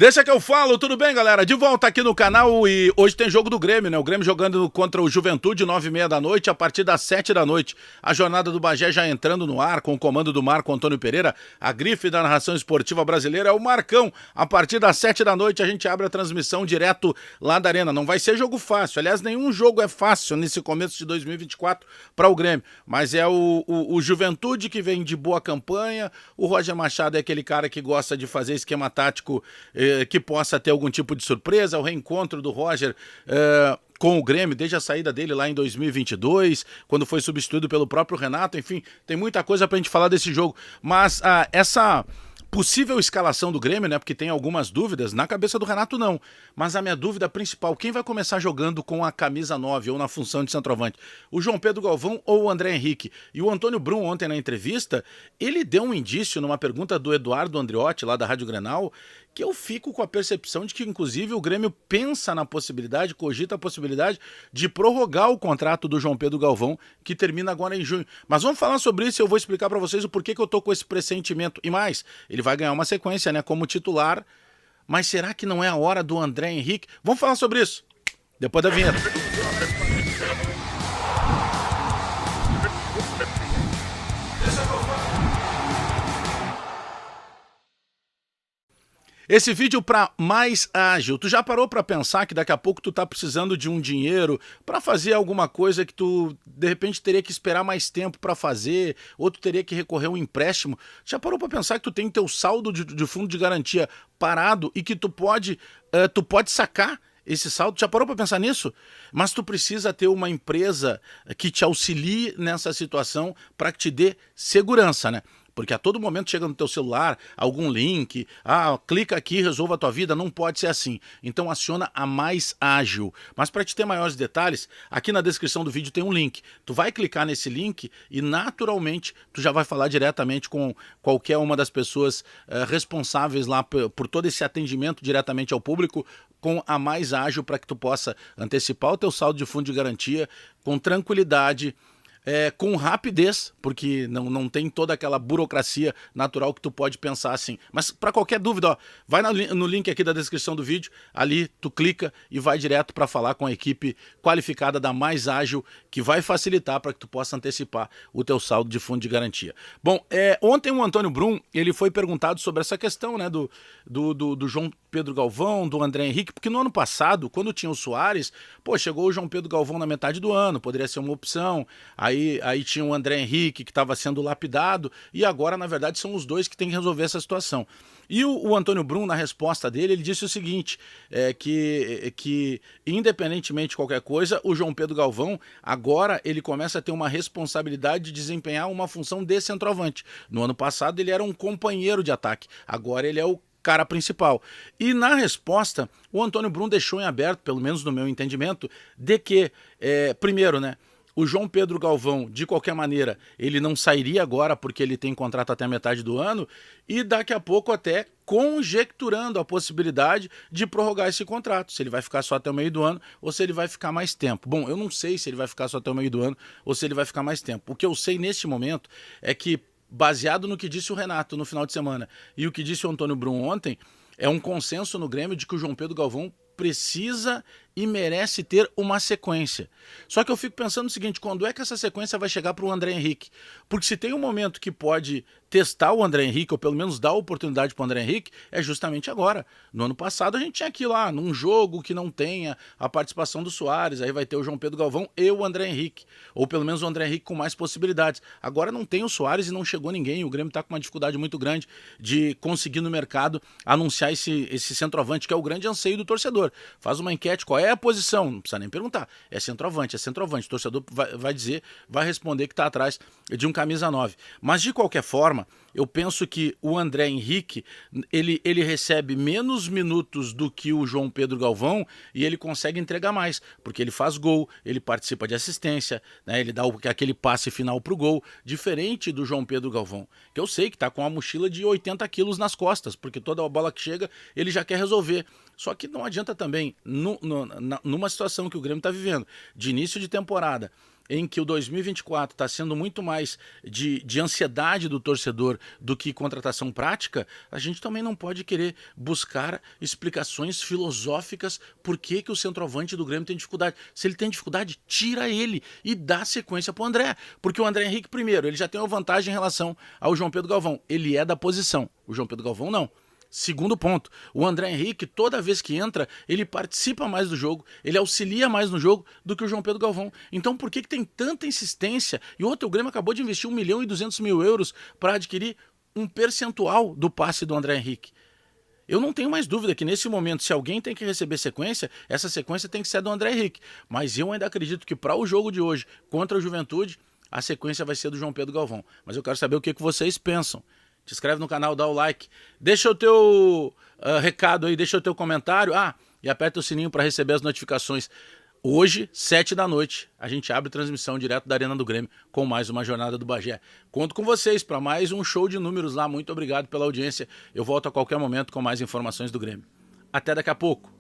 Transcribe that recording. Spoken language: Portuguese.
Deixa que eu falo, tudo bem, galera? De volta aqui no canal e hoje tem jogo do Grêmio, né? O Grêmio jogando contra o Juventude, 9h30 da noite, a partir das 7 da noite. A jornada do Bagé já entrando no ar, com o comando do Marco Antônio Pereira, a grife da narração esportiva brasileira é o Marcão. A partir das 7 da noite a gente abre a transmissão direto lá da Arena. Não vai ser jogo fácil, aliás, nenhum jogo é fácil nesse começo de 2024 para o Grêmio. Mas é o Juventude que vem de boa campanha, o Roger Machado é aquele cara que gosta de fazer esquema tático que possa ter algum tipo de surpresa, o reencontro do Roger com o Grêmio, desde a saída dele lá em 2022, quando foi substituído pelo próprio Renato, enfim, tem muita coisa pra gente falar desse jogo, mas essa possível escalação do Grêmio, né, porque tem algumas dúvidas, na cabeça do Renato não, mas a minha dúvida principal, quem vai começar jogando com a camisa 9 ou na função de centroavante? O João Pedro Galvão ou o André Henrique? E o Antônio Brum ontem na entrevista, ele deu um indício numa pergunta do Eduardo Andriotti, lá da Rádio Grenal, que eu fico com a percepção de que, inclusive, o Grêmio pensa na possibilidade, cogita a possibilidade de prorrogar o contrato do João Pedro Galvão, que termina agora em junho. Mas vamos falar sobre isso e eu vou explicar para vocês o porquê que eu tô com esse pressentimento. E mais, ele vai ganhar uma sequência, né, como titular, mas será que não é a hora do André Henrique? Vamos falar sobre isso depois da vinheta. Esse vídeo para mais ágil. Tu já parou para pensar que daqui a pouco tu tá precisando de um dinheiro para fazer alguma coisa que tu de repente teria que esperar mais tempo para fazer, ou tu teria que recorrer a um empréstimo? Já parou para pensar que tu tem teu saldo de fundo de garantia parado e que tu pode sacar esse saldo? Já parou para pensar nisso? Mas tu precisa ter uma empresa que te auxilie nessa situação para que te dê segurança, né? Porque a todo momento chega no teu celular algum link, clica aqui, resolva a tua vida, não pode ser assim. Então aciona a Mais Ágil. Mas para te ter maiores detalhes, aqui na descrição do vídeo tem um link. Tu vai clicar nesse link e naturalmente tu já vai falar diretamente com qualquer uma das pessoas responsáveis lá por todo esse atendimento diretamente ao público, com a Mais Ágil, para que tu possa antecipar o teu saldo de fundo de garantia com tranquilidade, com rapidez, porque não tem toda aquela burocracia natural que tu pode pensar assim. Mas para qualquer dúvida, ó, vai no link aqui da descrição do vídeo, ali tu clica e vai direto para falar com a equipe qualificada da Mais Ágil, que vai facilitar para que tu possa antecipar o teu saldo de fundo de garantia. Bom, ontem o Antônio Brum, ele foi perguntado sobre essa questão, né, do João Pedro Galvão, do André Henrique, porque no ano passado, quando tinha o Soares, chegou o João Pedro Galvão na metade do ano, poderia ser uma opção. Aí tinha o André Henrique que estava sendo lapidado, e agora, na verdade, são os dois que têm que resolver essa situação. E o Antônio Brum, na resposta dele, ele disse o seguinte, que independentemente de qualquer coisa, o João Pedro Galvão, agora ele começa a ter uma responsabilidade de desempenhar uma função de centroavante. No ano passado ele era um companheiro de ataque, agora ele é o cara principal. E na resposta, o Antônio Brum deixou em aberto, pelo menos no meu entendimento, de que, primeiro, né, o João Pedro Galvão, de qualquer maneira, ele não sairia agora porque ele tem contrato até a metade do ano, e daqui a pouco até conjecturando a possibilidade de prorrogar esse contrato, se ele vai ficar só até o meio do ano ou se ele vai ficar mais tempo. Bom, eu não sei se ele vai ficar só até o meio do ano ou se ele vai ficar mais tempo. O que eu sei neste momento é que, baseado no que disse o Renato no final de semana e o que disse o Antônio Brum ontem, é um consenso no Grêmio de que o João Pedro Galvão precisa e merece ter uma sequência. Só que eu fico pensando o seguinte, quando é que essa sequência vai chegar para o André Henrique? Porque se tem um momento que pode testar o André Henrique, ou pelo menos dar oportunidade para o André Henrique, é justamente agora. No ano passado a gente tinha aqui lá, num jogo que não tenha a participação do Soares, aí vai ter o João Pedro Galvão e o André Henrique, ou pelo menos o André Henrique com mais possibilidades. Agora não tem o Soares e não chegou ninguém, o Grêmio está com uma dificuldade muito grande de conseguir no mercado anunciar esse centroavante, que é o grande anseio do torcedor. Faz uma enquete, qual é a posição? Não precisa nem perguntar. É centroavante, é centroavante. O torcedor vai dizer, vai responder que está atrás de um camisa 9. Mas de qualquer forma, eu penso que o André Henrique, ele recebe menos minutos do que o João Pedro Galvão e ele consegue entregar mais, porque ele faz gol, ele participa de assistência, né, ele dá aquele passe final pro gol, diferente do João Pedro Galvão, que eu sei que tá com uma mochila de 80 quilos nas costas, porque toda a bola que chega ele já quer resolver. Só que não adianta também, numa situação que o Grêmio está vivendo, de início de temporada, em que o 2024 está sendo muito mais de ansiedade do torcedor do que contratação prática, a gente também não pode querer buscar explicações filosóficas por que o centroavante do Grêmio tem dificuldade. Se ele tem dificuldade, tira ele e dá sequência para o André. Porque o André Henrique, primeiro, ele já tem uma vantagem em relação ao João Pedro Galvão. Ele é da posição. O João Pedro Galvão não. Segundo ponto, o André Henrique, toda vez que entra, ele participa mais do jogo, ele auxilia mais no jogo do que o João Pedro Galvão. Então por que tem tanta insistência? E outro, o Grêmio acabou de investir 1.200.000 euros para adquirir um percentual do passe do André Henrique. Eu não tenho mais dúvida que nesse momento, se alguém tem que receber sequência, essa sequência tem que ser do André Henrique. Mas eu ainda acredito que para o jogo de hoje, contra a Juventude, a sequência vai ser do João Pedro Galvão. Mas eu quero saber o que vocês pensam. Te inscreve no canal, dá o like, deixa o teu recado aí, deixa o teu comentário. E aperta o sininho para receber as notificações. Hoje, 7 da noite, a gente abre transmissão direto da Arena do Grêmio com mais uma Jornada do Bagé. Conto com vocês para mais um show de números lá. Muito obrigado pela audiência. Eu volto a qualquer momento com mais informações do Grêmio. Até daqui a pouco.